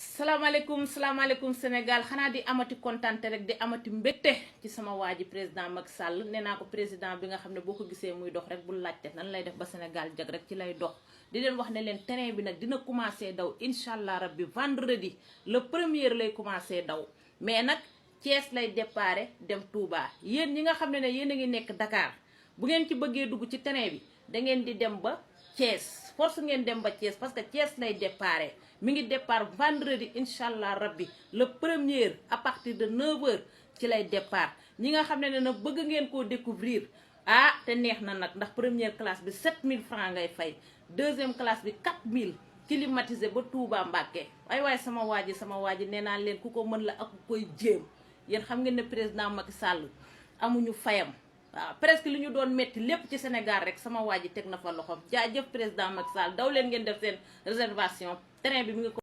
salaamaaleykum Sénégal xanaa di amati kontante rek di amati mbégte ci sama waa ji président Macky Sall nee naa ko président bi nga xam ne boo ko gisee muy dox rek bul laajte nan lay def ba Sénégal jag rek ci lay dox di leen wax ne leen terrain bi nag dina commencé daw incha allah rabbi vendredi le premier lay commencé daw mais nag Thiès lay déparé dem Touba yéen ñi nga xam ne yéen a ngi nekk Dakar bu ngeen ci bëggee dugg ci terrain bi da ngeen di dem ba Thiès force ngeen dem ba Thiès parce que Thiès lay déparé mi ngi départ vendredi incha allah rabbi le premier à partir de 9h ci lay départ ñi nga xam ne nag bëgg ngeen koo découvrir te neex na nag ndax première classe bi 7000 francs ngay fay deuxième classe bi 4000 climatisé ba Touba Mbacké waaye sama waa ji nee naa leen ku ko mën la ak ku koy jéem yéen xam ngeen ne président Macky Sall amuñu fayam. waaw presque li ñu doon metti lépp ci Sénégal rek sama waa ji teg na fa loxoom jaajëf président Macky Sall daw leen ngeen def seen réservation terrain bi mi ngi ko